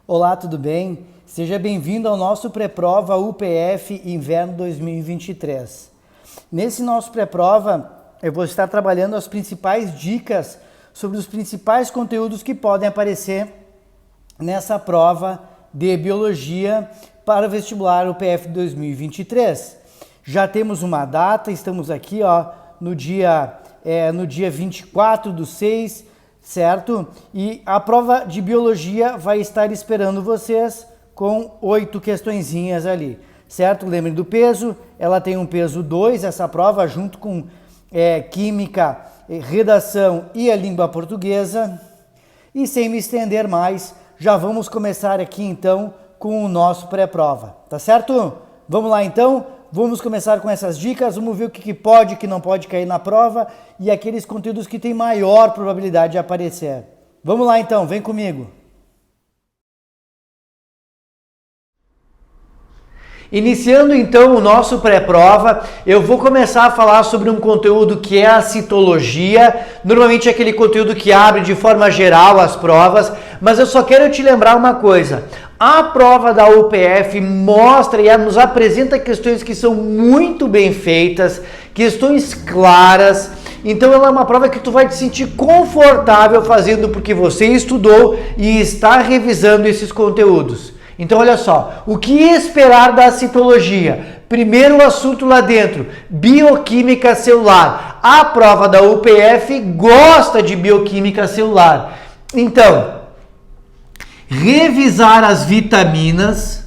Olá, tudo bem? Seja bem-vindo ao nosso pré-prova UPF Inverno 2023. Nesse nosso pré-prova, eu vou estar trabalhando as principais dicas sobre os principais conteúdos que podem aparecer nessa prova de Biologia para o vestibular UPF 2023. Já temos uma data, estamos aqui no dia 24/6, certo? E a prova de Biologia vai estar esperando vocês com 8 questõezinhas ali, certo? Lembrem do peso, ela tem um peso 2, essa prova, junto com Química, Redação e a Língua Portuguesa. E sem me estender mais, já vamos começar aqui então com o nosso pré-prova, tá certo? Vamos lá então? Vamos começar com essas dicas, vamos ver o que pode e o que não pode cair na prova e aqueles conteúdos que têm maior probabilidade de aparecer. Vamos lá então, vem comigo. Iniciando então o nosso pré-prova, eu vou começar a falar sobre um conteúdo que é a citologia, normalmente é aquele conteúdo que abre de forma geral as provas, mas eu só quero te lembrar uma coisa, a prova da UPF mostra e nos apresenta questões que são muito bem feitas, questões claras, então ela é uma prova que tu vai te sentir confortável fazendo porque você estudou e está revisando esses conteúdos. Então olha só, o que esperar da citologia? Primeiro assunto lá dentro, bioquímica celular. A prova da UPF gosta de bioquímica celular. Então, revisar as vitaminas.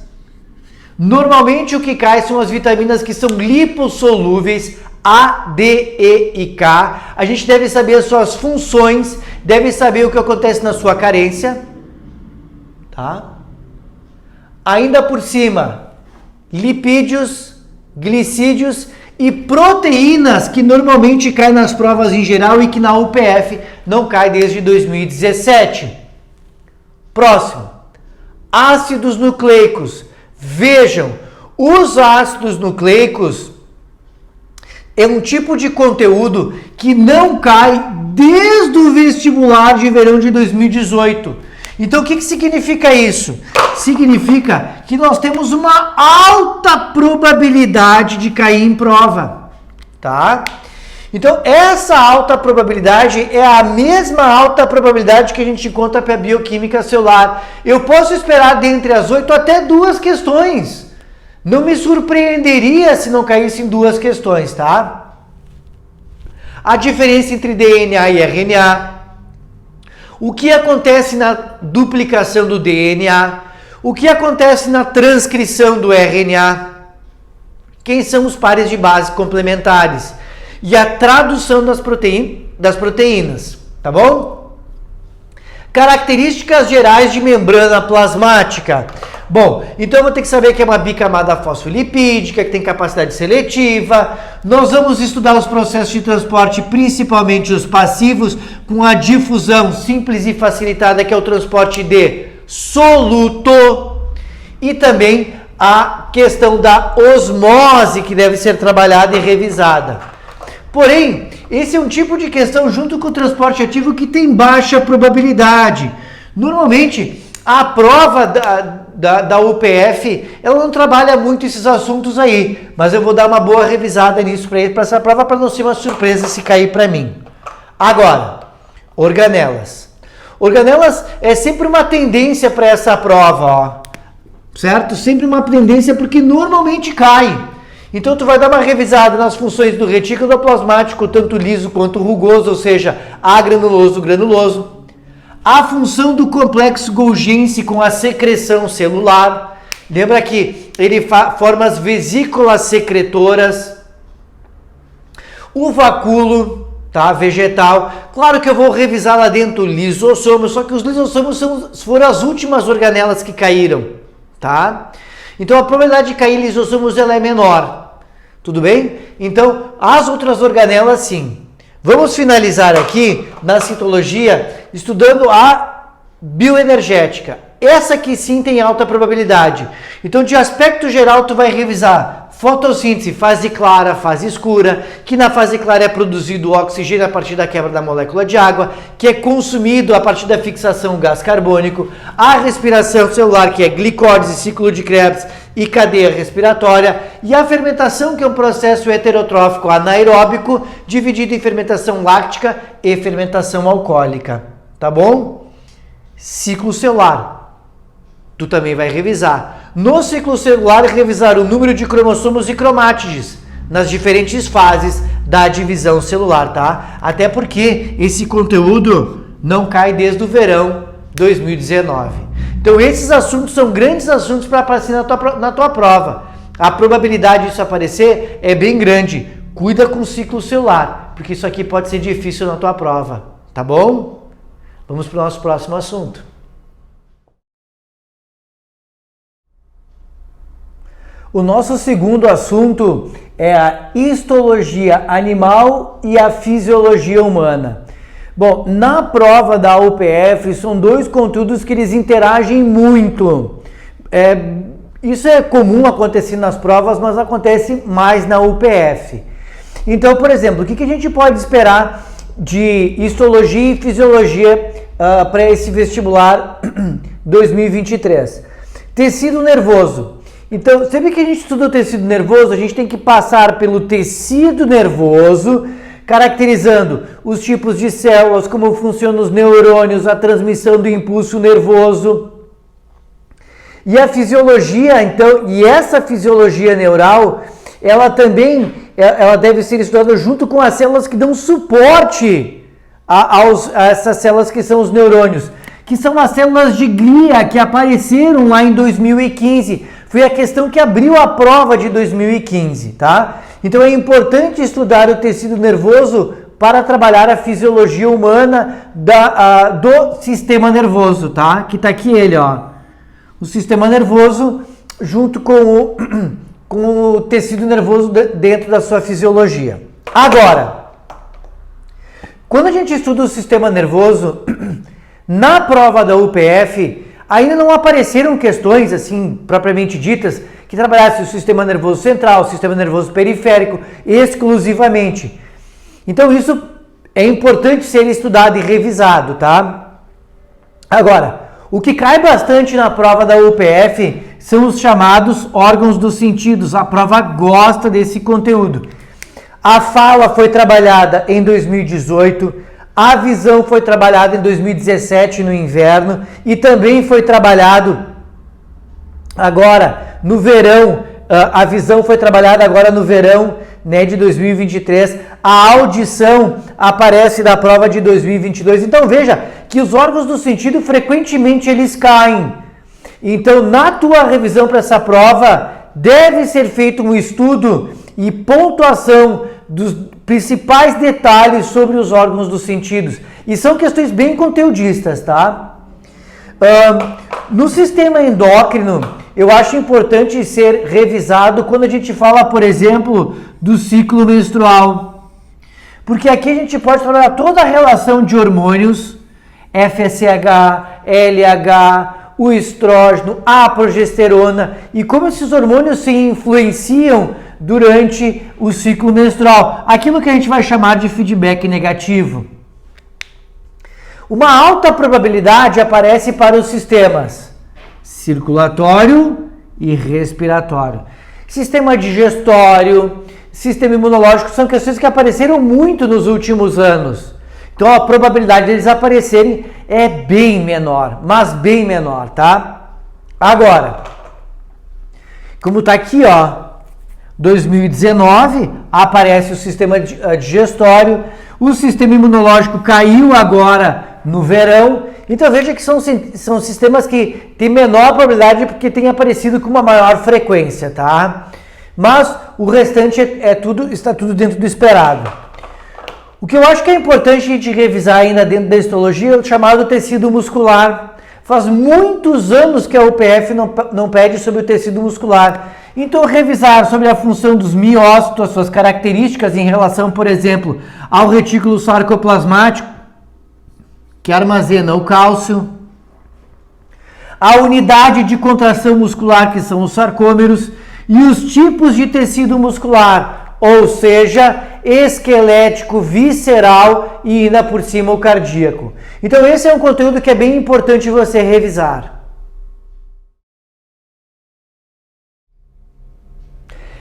Normalmente o que cai são as vitaminas que são lipossolúveis, A, D, E e K. A gente deve saber as suas funções, deve saber o que acontece na sua carência, tá? Ainda por cima, lipídios, glicídios e proteínas que normalmente caem nas provas em geral e que na UPF não cai desde 2017. Próximo, ácidos nucleicos. Vejam, os ácidos nucleicos é um tipo de conteúdo que não cai desde o vestibular de verão de 2018. Então, o que significa isso? Significa que nós temos uma alta probabilidade de cair em prova, tá? Então, essa alta probabilidade é a mesma alta probabilidade que a gente encontra para a bioquímica celular. Eu posso esperar dentre as 8 até 2 questões. Não me surpreenderia se não caísse em 2 questões, tá? A diferença entre DNA e RNA. O que acontece na duplicação do DNA? O que acontece na transcrição do RNA? Quem são os pares de base complementares? E a tradução das proteínas, tá bom? Características gerais de membrana plasmática. Bom, então eu vou ter que saber que é uma bicamada fosfolipídica, que tem capacidade seletiva. Nós vamos estudar os processos de transporte, principalmente os passivos, com a difusão simples e facilitada, que é o transporte de soluto. E também a questão da osmose, que deve ser trabalhada e revisada. Porém, esse é um tipo de questão junto com o transporte ativo que tem baixa probabilidade. Normalmente, a prova da UPF, ela não trabalha muito esses assuntos aí, mas eu vou dar uma boa revisada nisso para essa prova, para não ser uma surpresa se cair para mim. Agora, organelas. Organelas é sempre uma tendência para essa prova, ó, certo? Sempre uma tendência porque normalmente cai. Então tu vai dar uma revisada nas funções do retículo plasmático, tanto liso quanto rugoso, ou seja, agranuloso, granuloso. A função do complexo Golgi com a secreção celular. Lembra que ele forma as vesículas secretoras. O vacúolo, tá, vegetal. Claro que eu vou revisar lá dentro o lisossomo, só que os lisossomos foram as últimas organelas que caíram, tá? Então a probabilidade de cair lisossomos ela é menor, tudo bem? Então as outras organelas sim. Vamos finalizar aqui na citologia estudando a bioenergética. Essa aqui sim tem alta probabilidade. Então de aspecto geral tu vai revisar fotossíntese, fase clara, fase escura, que na fase clara é produzido o oxigênio a partir da quebra da molécula de água, que é consumido a partir da fixação do gás carbônico, a respiração celular, que é glicólise, ciclo de Krebs e cadeia respiratória, e a fermentação, que é um processo heterotrófico anaeróbico, dividido em fermentação láctica e fermentação alcoólica, tá bom? Ciclo celular. Tu também vai revisar. No ciclo celular, revisar o número de cromossomos e cromátides nas diferentes fases da divisão celular, tá? Até porque esse conteúdo não cai desde o verão 2019. Então esses assuntos são grandes assuntos para aparecer na tua prova. A probabilidade disso aparecer é bem grande. Cuida com o ciclo celular, porque isso aqui pode ser difícil na tua prova, tá bom? Vamos para o nosso próximo assunto. O nosso segundo assunto é a histologia animal e a fisiologia humana. Bom, na prova da UPF são dois conteúdos que eles interagem muito. Isso é comum acontecer nas provas, mas acontece mais na UPF. Então, por exemplo, o que a gente pode esperar de histologia e fisiologia para esse vestibular 2023? Tecido nervoso. Então, sempre que a gente estuda o tecido nervoso, a gente tem que passar pelo tecido nervoso, caracterizando os tipos de células, como funcionam os neurônios, a transmissão do impulso nervoso. E a fisiologia, então, e essa fisiologia neural, ela também deve ser estudada junto com as células que dão suporte a essas células que são os neurônios, que são as células de glia que apareceram lá em 2015. Foi a questão que abriu a prova de 2015, tá? Então é importante estudar o tecido nervoso para trabalhar a fisiologia humana do sistema nervoso, tá? Que tá aqui ele, ó. O sistema nervoso junto com o tecido nervoso dentro da sua fisiologia. Agora, quando a gente estuda o sistema nervoso, na prova da UPF, ainda não apareceram questões, assim, propriamente ditas, que trabalhassem o sistema nervoso central, o sistema nervoso periférico, exclusivamente. Então, isso é importante ser estudado e revisado, tá? Agora, o que cai bastante na prova da UPF são os chamados órgãos dos sentidos. A prova gosta desse conteúdo. A fala foi trabalhada em 2018, a visão foi trabalhada em 2017 no inverno e também foi trabalhado agora no verão. A visão foi trabalhada agora no verão, né, de 2023. A audição aparece na prova de 2022. Então veja que os órgãos do sentido frequentemente eles caem. Então na tua revisão para essa prova deve ser feito um estudo e pontuação dos principais detalhes sobre os órgãos dos sentidos. E são questões bem conteudistas, tá? No sistema endócrino, eu acho importante ser revisado quando a gente fala, por exemplo, do ciclo menstrual. Porque aqui a gente pode trabalhar toda a relação de hormônios, FSH, LH, o estrógeno, a progesterona, e como esses hormônios se influenciam durante o ciclo menstrual. Aquilo que a gente vai chamar de feedback negativo. Uma alta probabilidade aparece para os sistemas circulatório e respiratório. Sistema digestório, sistema imunológico são questões que apareceram muito nos últimos anos. Então a probabilidade deles aparecerem é bem menor, mas bem menor, tá? Agora, como tá aqui, ó, 2019, aparece o sistema digestório, o sistema imunológico caiu agora no verão, então veja que são sistemas que têm menor probabilidade porque têm aparecido com uma maior frequência, tá? Mas o restante está tudo dentro do esperado. O que eu acho que é importante a gente revisar ainda dentro da histologia é o chamado tecido muscular. Faz muitos anos que a UPF não pede sobre o tecido muscular. Então, revisar sobre a função dos miócitos, suas características em relação, por exemplo, ao retículo sarcoplasmático, que armazena o cálcio, a unidade de contração muscular, que são os sarcômeros, e os tipos de tecido muscular, ou seja, esquelético, visceral e ainda por cima o cardíaco. Então esse é um conteúdo que é bem importante você revisar.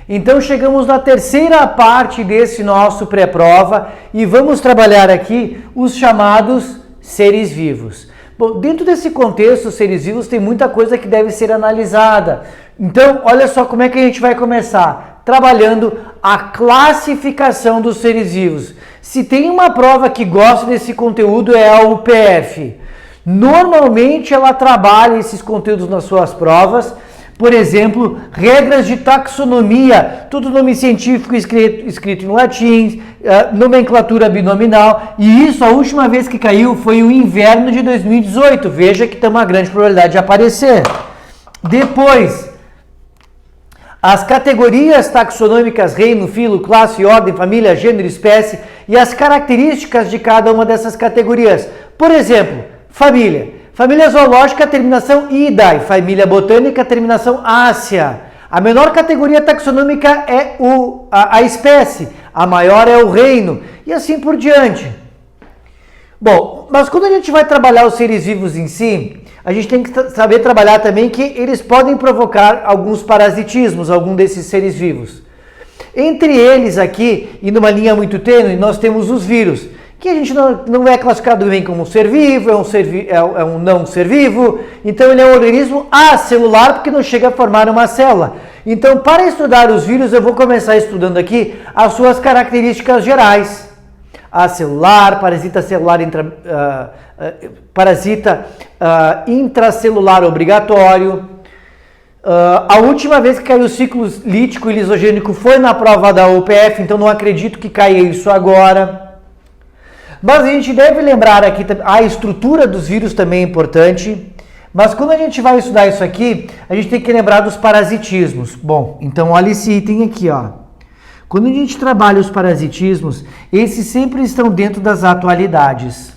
Então chegamos na terceira parte desse nosso pré-prova e vamos trabalhar aqui os chamados seres vivos. Bom, dentro desse contexto, seres vivos, tem muita coisa que deve ser analisada. Então, olha só como é que a gente vai começar. Trabalhando a classificação dos seres vivos. Se tem uma prova que gosta desse conteúdo é a UPF. Normalmente ela trabalha esses conteúdos nas suas provas. Por exemplo, regras de taxonomia, tudo nome científico escrito em latim, nomenclatura binominal, e isso a última vez que caiu foi o inverno de 2018, veja que tem uma grande probabilidade de aparecer. Depois, as categorias taxonômicas, reino, filo, classe, ordem, família, gênero, espécie, e as características de cada uma dessas categorias. Por exemplo, família. Família zoológica, terminação Idae. Família botânica, terminação Ásia. A menor categoria taxonômica é a espécie. A maior é o reino. E assim por diante. Bom, mas quando a gente vai trabalhar os seres vivos em si, a gente tem que saber trabalhar também que eles podem provocar alguns parasitismos, algum desses seres vivos. Entre eles aqui, e numa linha muito tênue, nós temos os vírus, que a gente não é classificado bem como um ser vivo, é um não ser vivo, então ele é um organismo acelular porque não chega a formar uma célula. Então, para estudar os vírus, eu vou começar estudando aqui as suas características gerais. Acelular, parasita intracelular obrigatório. A última vez que caiu o ciclo lítico e lisogênico foi na prova da UPF, então não acredito que caia isso agora. Mas a gente deve lembrar aqui, a estrutura dos vírus também é importante, mas quando a gente vai estudar isso aqui, a gente tem que lembrar dos parasitismos. Bom, então olha esse item aqui, ó. Quando a gente trabalha os parasitismos, esses sempre estão dentro das atualidades,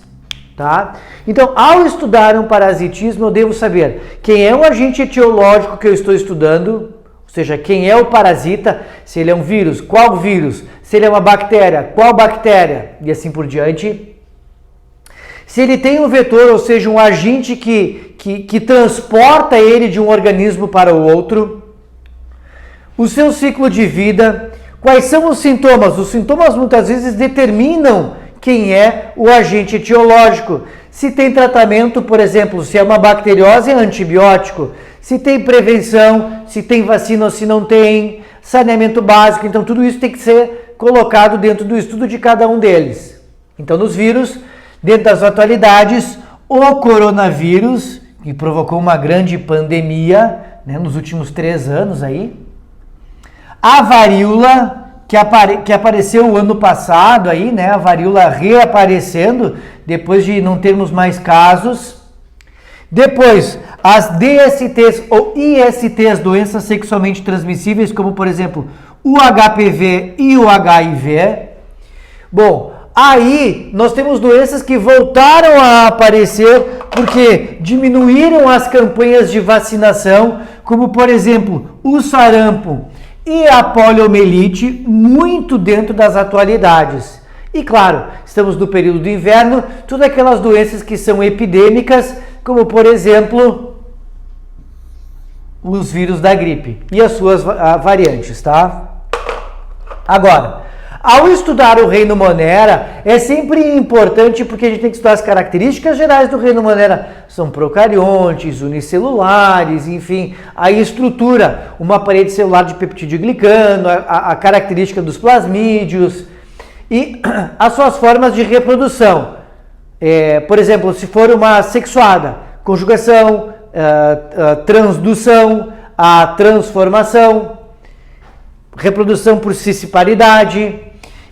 tá? Então, ao estudar um parasitismo, eu devo saber quem é o agente etiológico que eu estou estudando, ou seja, quem é o parasita, se ele é um vírus, qual vírus, se ele é uma bactéria, qual bactéria, e assim por diante. Se ele tem um vetor, ou seja, um agente que transporta ele de um organismo para o outro. O seu ciclo de vida. Quais são os sintomas? Os sintomas muitas vezes determinam quem é o agente etiológico. Se tem tratamento, por exemplo, se é uma bacteriose, é antibiótico. Se tem prevenção, se tem vacina ou se não tem, saneamento básico. Então, tudo isso tem que ser colocado dentro do estudo de cada um deles. Então, nos vírus, dentro das atualidades, o coronavírus, que provocou uma grande pandemia, né, nos últimos 3 anos aí. A varíola, que apareceu o ano passado aí, né, a varíola reaparecendo, depois de não termos mais casos. Depois, as DSTs ou ISTs, doenças sexualmente transmissíveis, como por exemplo o HPV e o HIV. Bom, aí nós temos doenças que voltaram a aparecer porque diminuíram as campanhas de vacinação, como por exemplo o sarampo e a poliomielite, muito dentro das atualidades. E claro, estamos no período do inverno, todas aquelas doenças que são epidêmicas, como por exemplo os vírus da gripe e as suas variantes, tá? Agora, ao estudar o reino Monera, é sempre importante porque a gente tem que estudar as características gerais do reino Monera. São procariontes, unicelulares, enfim, a estrutura, uma parede celular de peptídeo glicano, a característica dos plasmídios e as suas formas de reprodução. Por exemplo, se for uma sexuada, conjugação, transdução, a transformação, reprodução por cisparidade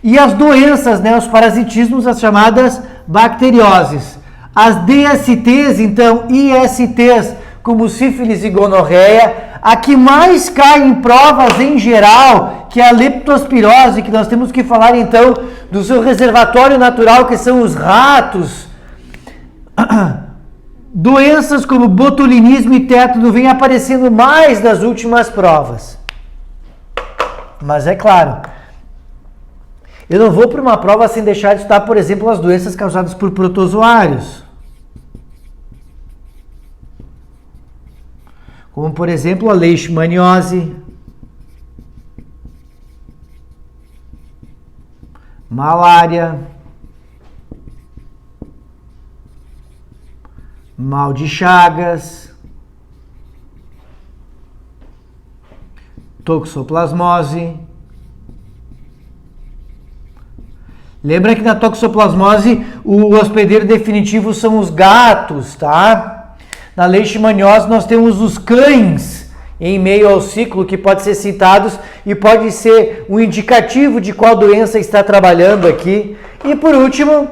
e as doenças, né, os parasitismos, as chamadas bacterioses. As DSTs, então, ISTs, como sífilis e gonorreia, a que mais cai em provas em geral, que é a leptospirose, que nós temos que falar então do seu reservatório natural, que são os ratos. Doenças como botulinismo e tétano vêm aparecendo mais nas últimas provas. Mas é claro, eu não vou para uma prova sem deixar de estudar, por exemplo, as doenças causadas por protozoários. Como, por exemplo, a leishmaniose, malária, mal de Chagas, toxoplasmose. Lembra que na toxoplasmose o hospedeiro definitivo são os gatos, tá? Na leishmaniose nós temos os cães em meio ao ciclo que pode ser citados e pode ser um indicativo de qual doença está trabalhando aqui. E por último,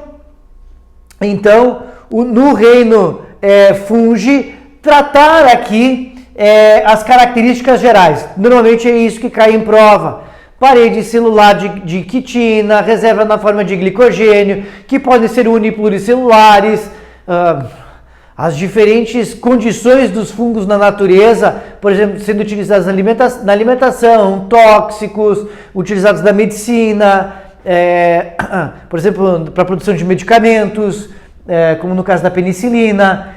então, no reino fungi, tratar aqui as características gerais. Normalmente é isso que cai em prova. Parede celular de quitina, reserva na forma de glicogênio, que podem ser unipluricelulares, as diferentes condições dos fungos na natureza, por exemplo, sendo utilizados na alimentação, tóxicos, utilizados na medicina, por exemplo, para a produção de medicamentos, como no caso da penicilina,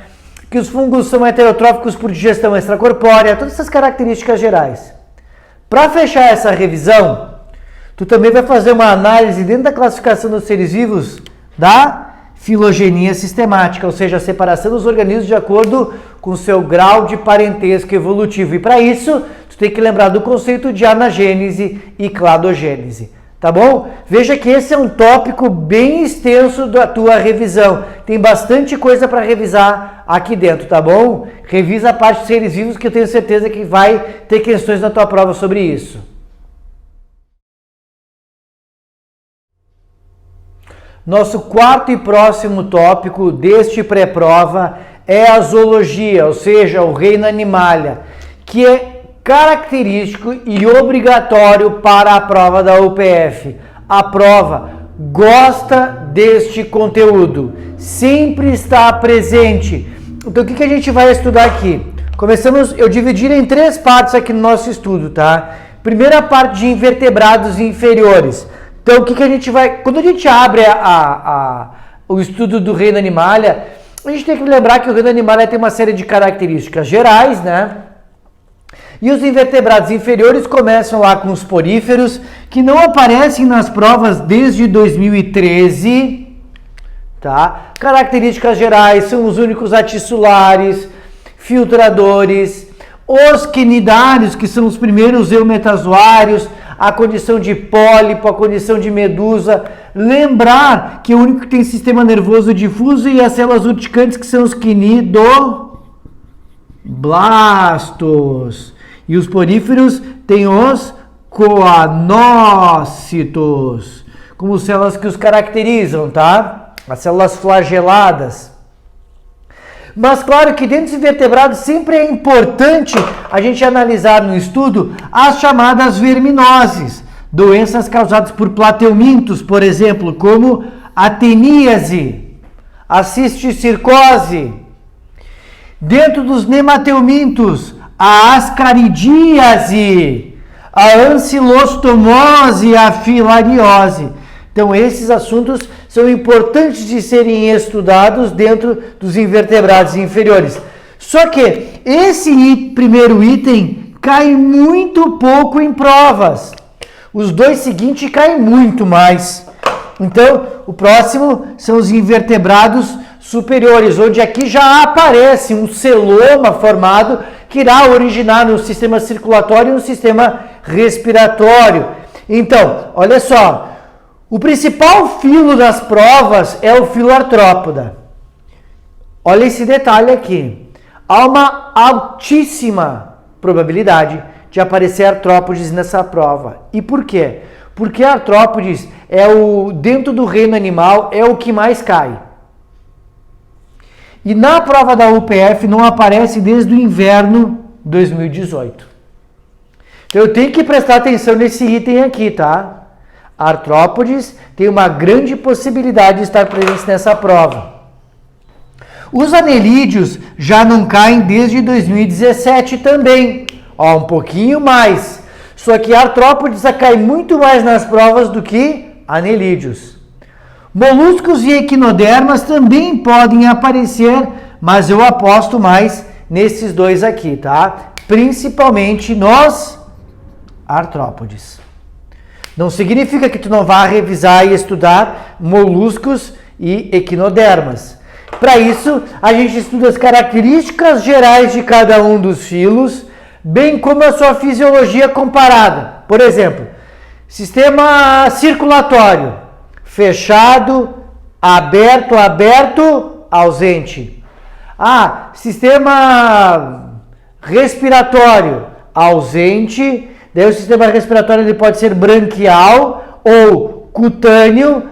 que os fungos são heterotróficos por digestão extracorpórea, todas essas características gerais. Para fechar essa revisão, tu também vai fazer uma análise dentro da classificação dos seres vivos da filogenia sistemática, ou seja, a separação dos organismos de acordo com o seu grau de parentesco evolutivo. E para isso, tu tem que lembrar do conceito de anagênese e cladogênese, tá bom? Veja que esse é um tópico bem extenso da tua revisão. Tem bastante coisa para revisar aqui dentro, tá bom? Revisa a parte de seres vivos que eu tenho certeza que vai ter questões na tua prova sobre isso. Nosso quarto e próximo tópico deste pré-prova é a zoologia, ou seja, o reino animalia, que é característico e obrigatório para a prova da UPF. A prova gosta deste conteúdo, sempre está presente. Então o que a gente vai estudar aqui? Eu dividi em 3 partes aqui no nosso estudo, tá? Primeira parte de invertebrados inferiores. Então, o que a gente vai... Quando a gente abre o estudo do reino animalia, a gente tem que lembrar que o reino animalia tem uma série de características gerais, né? E os invertebrados inferiores começam lá com os poríferos, que não aparecem nas provas desde 2013, tá? Características gerais são os únicos aticulares, filtradores, os quinidários, que são os primeiros eumetazoários, a condição de pólipo, a condição de medusa. Lembrar que o único que tem sistema nervoso difuso e as células urticantes, que são os quinidoblastos. E os poríferos têm os coanócitos, como células que os caracterizam, tá? As células flageladas. Mas claro que dentro dos invertebrados sempre é importante a gente analisar no estudo as chamadas verminoses, doenças causadas por plateumintos, por exemplo, como a teníase, a cisticircose. Dentro dos nemateumintos, a ascaridíase, a ancilostomose e a filariose. Então esses assuntos são importantes de serem estudados dentro dos invertebrados inferiores. Só que esse primeiro item cai muito pouco em provas. Os 2 seguintes caem muito mais. Então, o próximo são os invertebrados superiores, onde aqui já aparece um celoma formado que irá originar no sistema circulatório e no sistema respiratório. Então, olha só. O principal filo das provas é o filo artrópoda. Olha esse detalhe aqui. Há uma altíssima probabilidade de aparecer artrópodes nessa prova. E por quê? Porque artrópodes dentro do reino animal é o que mais cai. E na prova da UPF não aparece desde o inverno 2018. Então eu tenho que prestar atenção nesse item aqui, tá? Artrópodes tem uma grande possibilidade de estar presentes nessa prova. Os anelídeos já não caem desde 2017 também, um pouquinho mais. Só que artrópodes cai muito mais nas provas do que anelídeos. Moluscos e equinodermas também podem aparecer, mas eu aposto mais nesses dois aqui, tá? Principalmente nos artrópodes. Não significa que tu não vá revisar e estudar moluscos e equinodermas. Para isso, a gente estuda as características gerais de cada um dos filos, bem como a sua fisiologia comparada. Por exemplo, sistema circulatório, fechado, aberto, aberto, ausente. Sistema respiratório, ausente. Daí o sistema respiratório ele pode ser branquial ou cutâneo,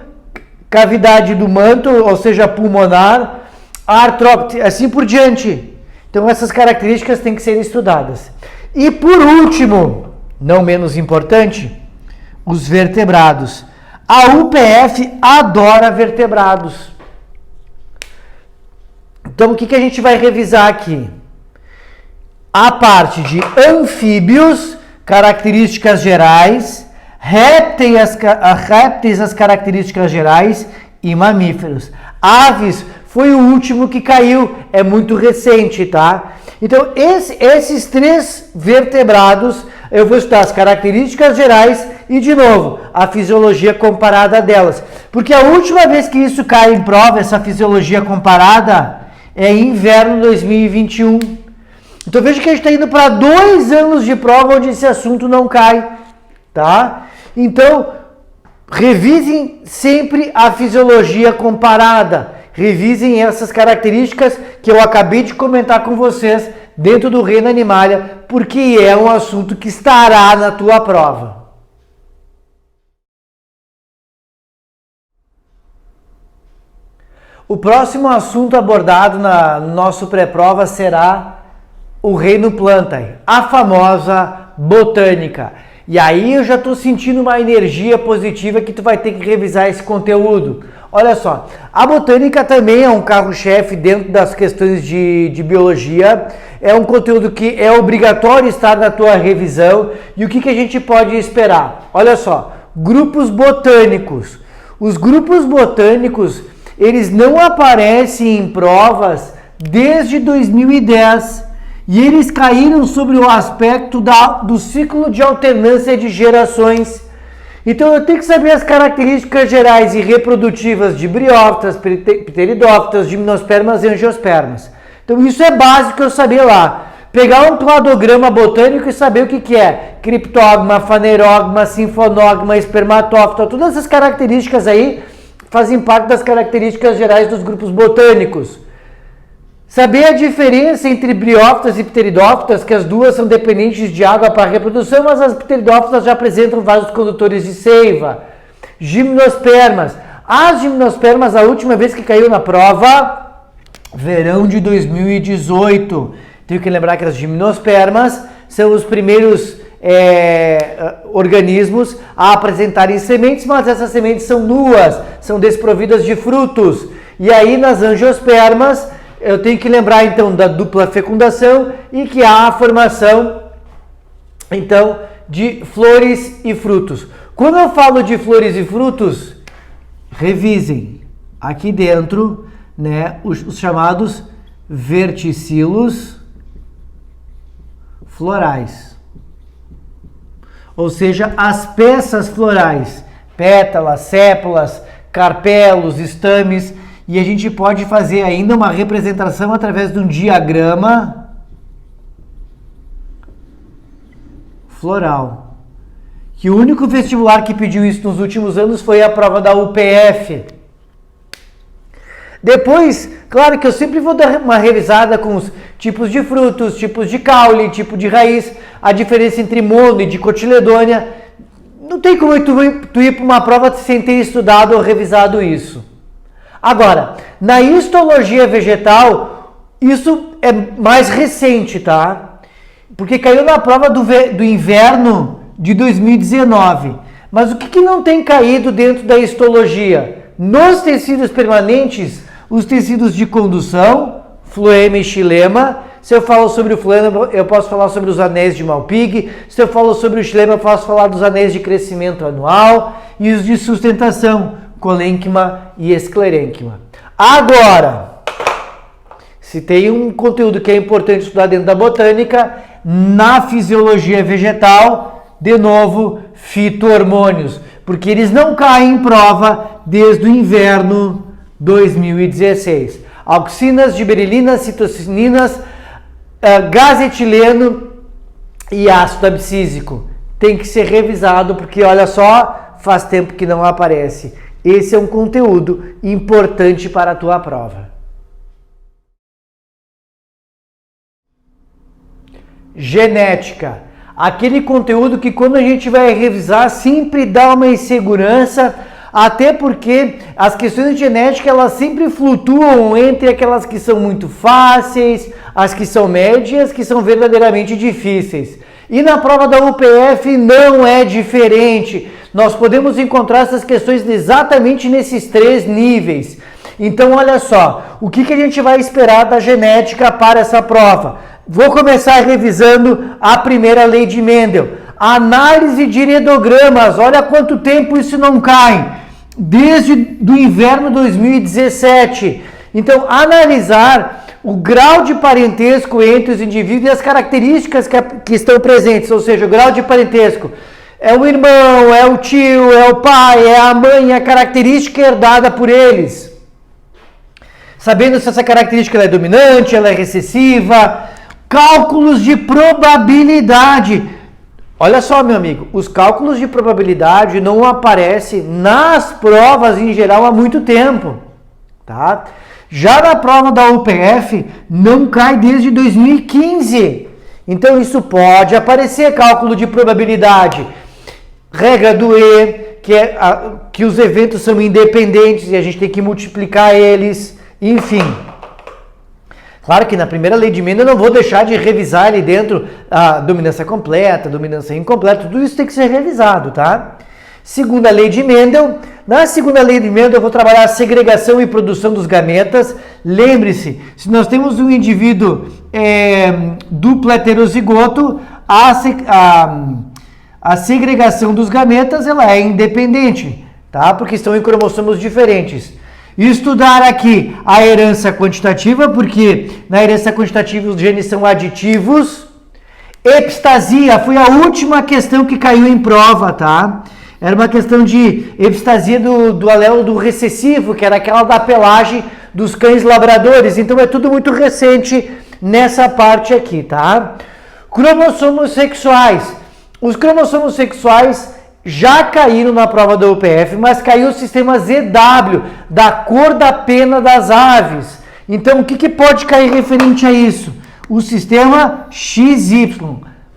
cavidade do manto, ou seja, pulmonar, artrópode, assim por diante. Então essas características têm que ser estudadas. E por último, não menos importante, os vertebrados. A UPF adora vertebrados. Então o que a gente vai revisar aqui? A parte de anfíbios, características gerais, répteis, as características gerais e mamíferos. Aves foi o último que caiu, é muito recente, tá? Então, esses três vertebrados, eu vou estudar as características gerais e, de novo, a fisiologia comparada delas. Porque a última vez que isso cai em prova, essa fisiologia comparada, é inverno 2021. Então, veja que a gente está indo para 2 anos de prova onde esse assunto não cai, tá? Então, revisem sempre a fisiologia comparada. Revisem essas características que eu acabei de comentar com vocês dentro do reino animalia, porque é um assunto que estará na tua prova. O próximo assunto abordado no nosso pré-prova será o reino planta, a famosa botânica. E aí eu já estou sentindo uma energia positiva que tu vai ter que revisar esse conteúdo. Olha só, a botânica também é um carro-chefe dentro das questões de biologia, é um conteúdo que é obrigatório estar na tua revisão. E o que a gente pode esperar? Olha só, grupos botânicos. Os grupos botânicos, eles não aparecem em provas desde 2010 e eles caíram sobre o aspecto do ciclo de alternância de gerações. Então eu tenho que saber as características gerais e reprodutivas de briófitas, pteridófitas, gimnospermas e angiospermas. Então isso é básico eu saber lá. Pegar um cladograma botânico e saber o que é criptógma, fanerógma, sinfonógma, espermatófita, todas essas características aí fazem parte das características gerais dos grupos botânicos. Saber a diferença entre briófitas e pteridófitas, que as duas são dependentes de água para a reprodução, mas as pteridófitas já apresentam vasos condutores de seiva. Gimnospermas. As gimnospermas, a última vez que caiu na prova, verão de 2018. Tenho que lembrar que as gimnospermas são os primeiros organismos a apresentarem sementes, mas essas sementes são nuas, são desprovidas de frutos. E aí nas angiospermas, eu tenho que lembrar então da dupla fecundação e que há a formação então de flores e frutos. Quando eu falo de flores e frutos, revisem aqui dentro, né, os chamados verticilos florais. Ou seja, as peças florais, pétalas, sépalas, carpelos, estames. E a gente pode fazer ainda uma representação através de um diagrama floral. Que o único vestibular que pediu isso nos últimos anos foi a prova da UPF. Depois, claro que eu sempre vou dar uma revisada com os tipos de frutos, tipos de caule, tipo de raiz, a diferença entre mono e dicotiledônia. Não tem como tu ir para uma prova sem ter estudado ou revisado isso. Agora, na histologia vegetal, isso é mais recente, tá? Porque caiu na prova do inverno de 2019. Mas o que não tem caído dentro da histologia? Nos tecidos permanentes, os tecidos de condução, floema e xilema, Se eu falo sobre o fulano, eu posso falar sobre os anéis de Malpighi. Se eu falo sobre o xilema, eu posso falar dos anéis de crescimento anual e os de sustentação, colênquima e esclerênquima. Agora, se tem um conteúdo que é importante estudar dentro da botânica, na fisiologia vegetal, de novo, fito-hormônios, porque eles não caem em prova desde o inverno 2016. Auxinas, giberelinas, citocininas, gás etileno e ácido abscísico. Tem que ser revisado porque, olha só, faz tempo que não aparece. Esse é um conteúdo importante para a tua prova. Genética. Aquele conteúdo que quando a gente vai revisar sempre dá uma insegurança, até porque as questões de genética elas sempre flutuam entre aquelas que são muito fáceis, as que são médias e as que são verdadeiramente difíceis. E na prova da UPF não é diferente. Nós podemos encontrar essas questões exatamente nesses 3 níveis. Então, olha só, o que a gente vai esperar da genética para essa prova? Vou começar revisando a primeira lei de Mendel. Análise de iridogramas, olha quanto tempo isso não cai. Desde do inverno 2017. Então, analisar o grau de parentesco entre os indivíduos e as características que estão presentes, ou seja, o grau de parentesco. É o irmão, é o tio, é o pai, é a mãe, é a característica herdada por eles. Sabendo se essa característica ela é dominante, ela é recessiva. Cálculos de probabilidade. Olha só, meu amigo, os cálculos de probabilidade não aparecem nas provas em geral há muito tempo, tá? Já na prova da UPF não cai desde 2015. Então isso pode aparecer, cálculo de probabilidade. Regra do E, que os eventos são independentes e a gente tem que multiplicar eles, enfim. Claro que na primeira lei de Mendel eu não vou deixar de revisar ali dentro a dominância completa, dominância incompleta, tudo isso tem que ser revisado, tá? Segunda lei de Mendel. Na segunda lei de Mendel eu vou trabalhar a segregação e produção dos gametas. Lembre-se, se nós temos um indivíduo duplo heterozigoto, a segregação dos gametas ela é independente, tá? Porque estão em cromossomos diferentes. Estudar aqui a herança quantitativa, porque na herança quantitativa os genes são aditivos. Epistasia foi a última questão que caiu em prova, tá? Era uma questão de epistasia do alelo do recessivo, que era aquela da pelagem dos cães labradores. Então é tudo muito recente nessa parte aqui, tá? Cromossomos sexuais. Os cromossomos sexuais já caíram na prova da UPF, mas caiu o sistema ZW, da cor da pena das aves. Então, o que pode cair referente a isso? O sistema XY,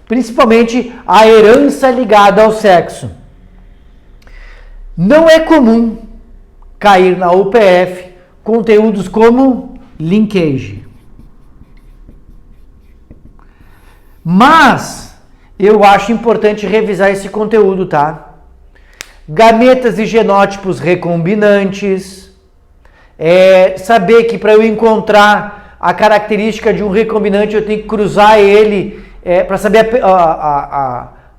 principalmente a herança ligada ao sexo. Não é comum cair na UPF conteúdos como linkage. Mas eu acho importante revisar esse conteúdo, tá? Gametas e genótipos recombinantes. Saber que para eu encontrar a característica de um recombinante eu tenho que cruzar ele para saber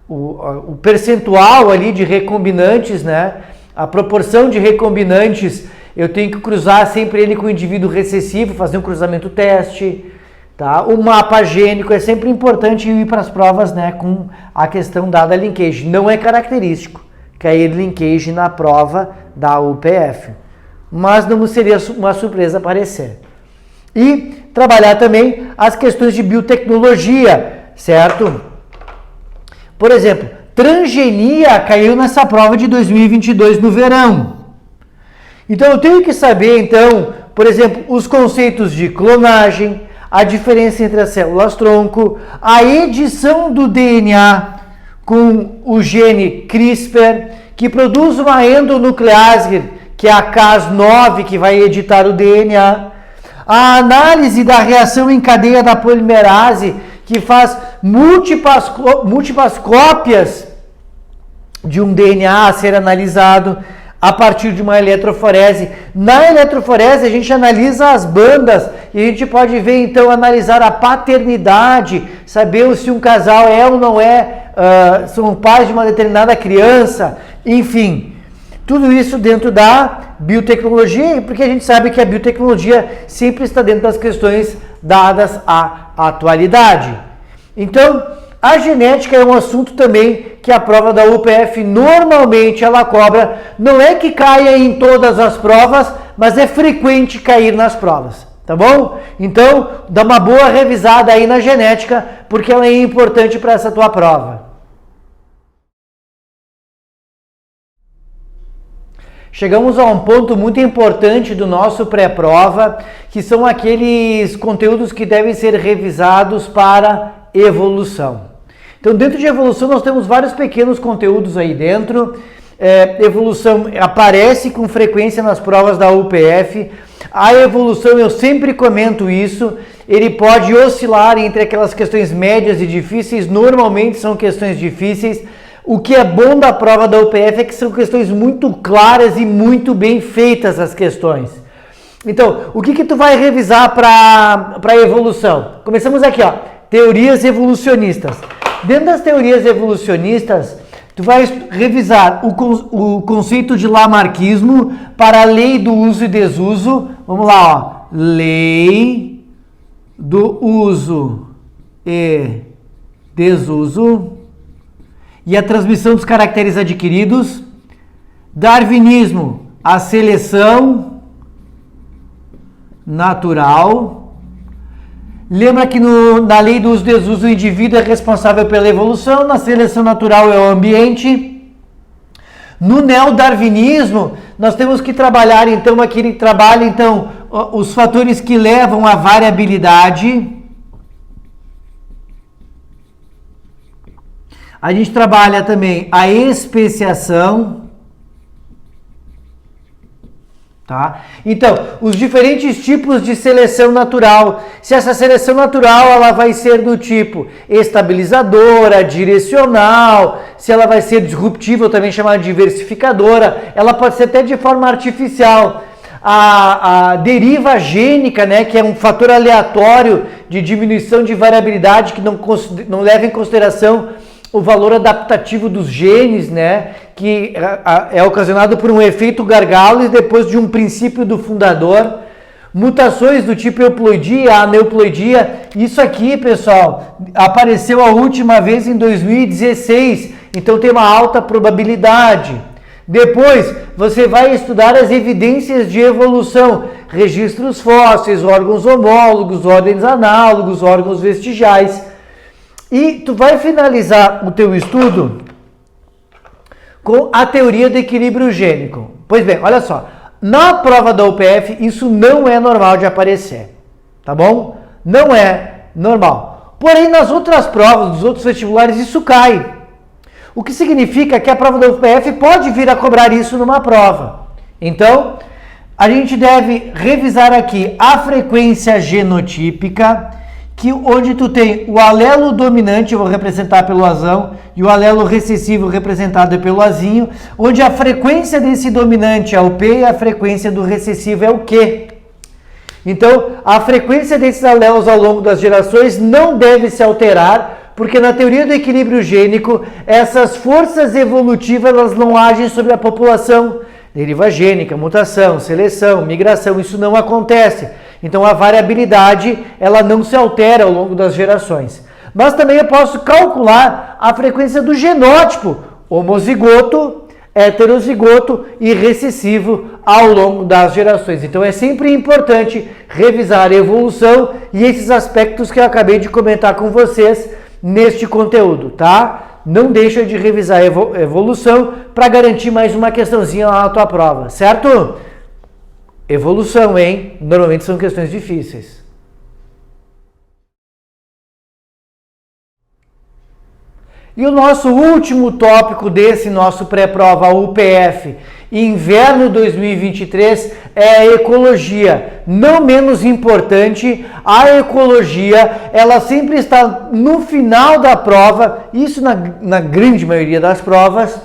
o percentual ali de recombinantes, né? A proporção de recombinantes, eu tenho que cruzar sempre ele com o indivíduo recessivo, fazer um cruzamento teste. Tá? O mapa gênico é sempre importante ir para as provas, né, com a questão dada linkage. Não é característico cair linkage na prova da UPF, mas não seria uma surpresa aparecer. E trabalhar também as questões de biotecnologia, certo? Por exemplo, transgenia caiu nessa prova de 2022 no verão. Então eu tenho que saber, então, por exemplo, os conceitos de clonagem, a diferença entre as células-tronco, a edição do DNA com o gene CRISPR, que produz uma endonuclease, que é a Cas9, que vai editar o DNA, a análise da reação em cadeia da polimerase, que faz múltiplas cópias de um DNA a ser analisado, a partir de uma eletroforese. Na eletroforese a gente analisa as bandas e a gente pode ver então, analisar a paternidade, saber se um casal é ou não é, são pais de uma determinada criança, enfim. Tudo isso dentro da biotecnologia, porque a gente sabe que a biotecnologia sempre está dentro das questões dadas à atualidade. Então, a genética é um assunto também que a prova da UPF normalmente ela cobra. Não é que caia em todas as provas, mas é frequente cair nas provas, tá bom? Então, dá uma boa revisada aí na genética, porque ela é importante para essa tua prova. Chegamos a um ponto muito importante do nosso pré-prova, que são aqueles conteúdos que devem ser revisados para evolução. Então, dentro de evolução, nós temos vários pequenos conteúdos aí dentro. Evolução aparece com frequência nas provas da UPF. A evolução, eu sempre comento isso, ele pode oscilar entre aquelas questões médias e difíceis, normalmente são questões difíceis. O que é bom da prova da UPF é que são questões muito claras e muito bem feitas as questões. Então, o que tu vai revisar para a evolução? Começamos aqui, ó, teorias evolucionistas. Dentro das teorias evolucionistas, tu vai revisar o conceito de lamarckismo para a lei do uso e desuso. Vamos lá, ó, lei do uso e desuso. E a transmissão dos caracteres adquiridos. Darwinismo, a seleção natural. Lembra que na lei do uso e desuso o indivíduo é responsável pela evolução, na seleção natural é o ambiente. No neodarwinismo, nós temos que trabalhar então aquele trabalho, então, os fatores que levam à variabilidade. A gente trabalha também a especiação, tá? Então, os diferentes tipos de seleção natural. Se essa seleção natural ela vai ser do tipo estabilizadora, direcional, se ela vai ser disruptiva, ou também chamada diversificadora, ela pode ser até de forma artificial. A deriva gênica, né, que é um fator aleatório de diminuição de variabilidade que não leva em consideração o valor adaptativo dos genes, né, que é ocasionado por um efeito gargalo e depois de um princípio do fundador. Mutações do tipo euploidia, aneuploidia. Isso aqui, pessoal, apareceu a última vez em 2016, então tem uma alta probabilidade. Depois, você vai estudar as evidências de evolução, registros fósseis, órgãos homólogos, ordens análogos, órgãos vestigiais. E tu vai finalizar o teu estudo com a teoria do equilíbrio gênico. Pois bem, olha só, na prova da UPF isso não é normal de aparecer, tá bom? Não é normal. Porém, nas outras provas, dos outros vestibulares, isso cai. O que significa que a prova da UPF pode vir a cobrar isso numa prova. Então, a gente deve revisar aqui a frequência genotípica, onde tu tem o alelo dominante, eu vou representar pelo azão, e o alelo recessivo representado pelo azinho, onde a frequência desse dominante é o P e a frequência do recessivo é o Q. Então, a frequência desses alelos ao longo das gerações não deve se alterar, porque na teoria do equilíbrio gênico, essas forças evolutivas elas não agem sobre a população. Deriva gênica, mutação, seleção, migração, isso não acontece. Então a variabilidade ela não se altera ao longo das gerações. Mas também eu posso calcular a frequência do genótipo homozigoto, heterozigoto e recessivo ao longo das gerações. Então é sempre importante revisar a evolução e esses aspectos que eu acabei de comentar com vocês neste conteúdo, tá? Não deixa de revisar a evolução para garantir mais uma questãozinha lá na tua prova, certo? Evolução, hein? Normalmente são questões difíceis. E o nosso último tópico desse nosso pré-prova UPF Inverno 2023 é a ecologia. Não menos importante, a ecologia, ela sempre está no final da prova, isso na grande maioria das provas,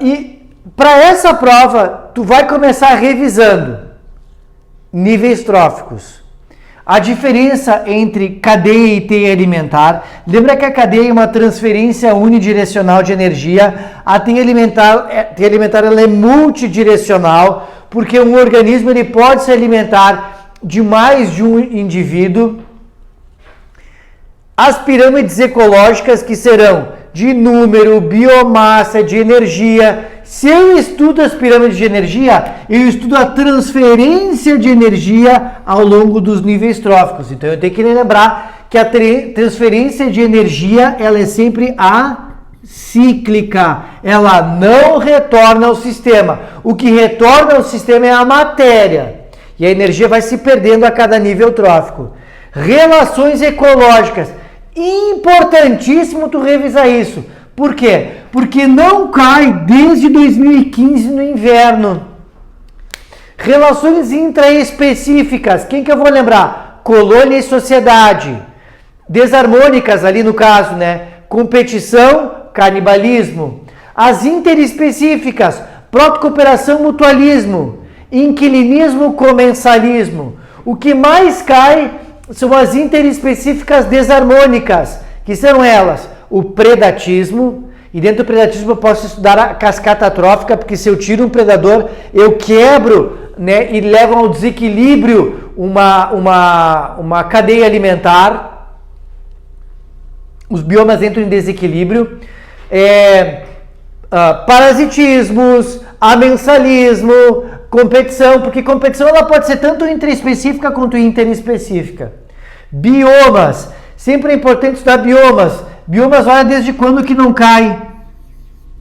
e para essa prova, tu vai começar revisando níveis tróficos. A diferença entre cadeia e teia alimentar. Lembra que a cadeia é uma transferência unidirecional de energia. A teia alimentar ela é multidirecional, porque um organismo ele pode se alimentar de mais de um indivíduo. As pirâmides ecológicas, que serão de número, biomassa, de energia. Se eu estudo as pirâmides de energia, eu estudo a transferência de energia ao longo dos níveis tróficos. Então eu tenho que lembrar que a transferência de energia ela é sempre acíclica. Ela não retorna ao sistema. O que retorna ao sistema é a matéria. E a energia vai se perdendo a cada nível trófico. Relações ecológicas. Importantíssimo tu revisar isso. Por quê? Porque não cai desde 2015 no inverno. Relações intraespecíficas. Quem que eu vou lembrar? Colônia e sociedade. Desarmônicas ali no caso, né? Competição, canibalismo. As interespecíficas. Protocooperação, mutualismo. Inquilinismo, comensalismo. O que mais cai são as interespecíficas desarmônicas, que são elas, o predatismo, e dentro do predatismo eu posso estudar a cascata trófica, porque se eu tiro um predador, eu quebro, né, e levo ao desequilíbrio uma cadeia alimentar, os biomas entram em desequilíbrio, parasitismos, amensalismo, competição, porque competição ela pode ser tanto intraespecífica quanto interespecífica. Biomas, sempre é importante estudar biomas. Biomas, olha desde quando que não cai?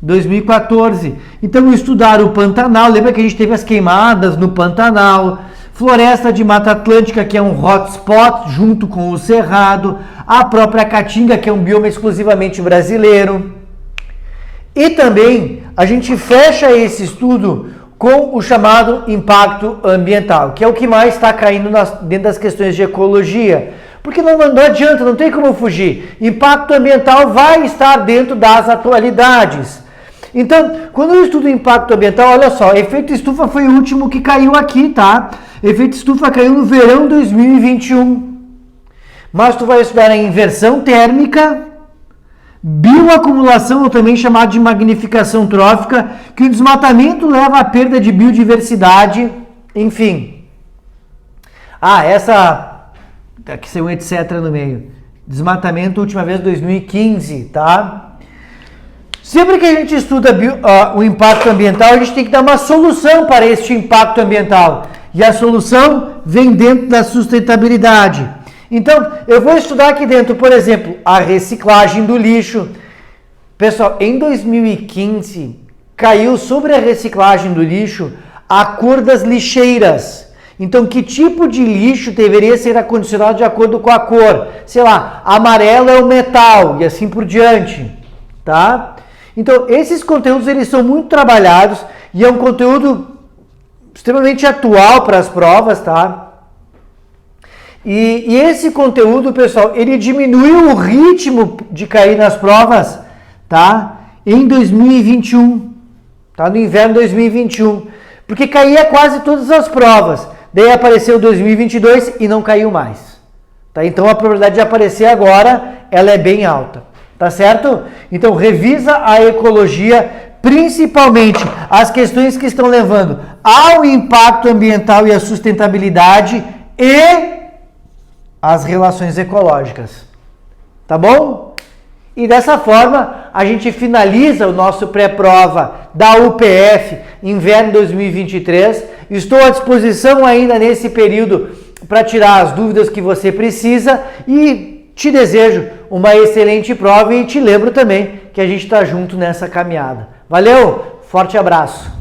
2014. Então estudar o Pantanal, lembra que a gente teve as queimadas no Pantanal, Floresta de Mata Atlântica, que é um hotspot junto com o Cerrado, a própria Caatinga, que é um bioma exclusivamente brasileiro. E também a gente fecha esse estudo com o chamado impacto ambiental, que é o que mais está caindo dentro das questões de ecologia. Porque não adianta, não tem como fugir. Impacto ambiental vai estar dentro das atualidades. Então, quando eu estudo impacto ambiental, olha só, efeito estufa foi o último que caiu aqui, tá? Efeito estufa caiu no verão 2021. Mas tu vai estudar a inversão térmica, bioacumulação, ou também chamado de magnificação trófica, que o desmatamento leva à perda de biodiversidade, enfim. Aqui saiu um etc no meio. Desmatamento, última vez, 2015, tá? Sempre que a gente estuda o impacto ambiental, a gente tem que dar uma solução para este impacto ambiental. E a solução vem dentro da sustentabilidade. Então, eu vou estudar aqui dentro, por exemplo, a reciclagem do lixo. Pessoal, em 2015, caiu sobre a reciclagem do lixo a cor das lixeiras. Então, que tipo de lixo deveria ser acondicionado de acordo com a cor? Sei lá, amarelo é o metal e assim por diante, tá? Então, esses conteúdos, eles são muito trabalhados e é um conteúdo extremamente atual para as provas, tá? E esse conteúdo, pessoal, ele diminuiu o ritmo de cair nas provas, tá? Em 2021, tá? No inverno de 2021, porque caía quase todas as provas. Daí apareceu 2022 e não caiu mais, tá? Então a probabilidade de aparecer agora, ela é bem alta, tá certo? Então revisa a ecologia, principalmente as questões que estão levando ao impacto ambiental e à sustentabilidade e as relações ecológicas, tá bom? E dessa forma a gente finaliza o nosso pré-prova da UPF Inverno 2023. Estou à disposição ainda nesse período para tirar as dúvidas que você precisa e te desejo uma excelente prova e te lembro também que a gente está junto nessa caminhada. Valeu, forte abraço!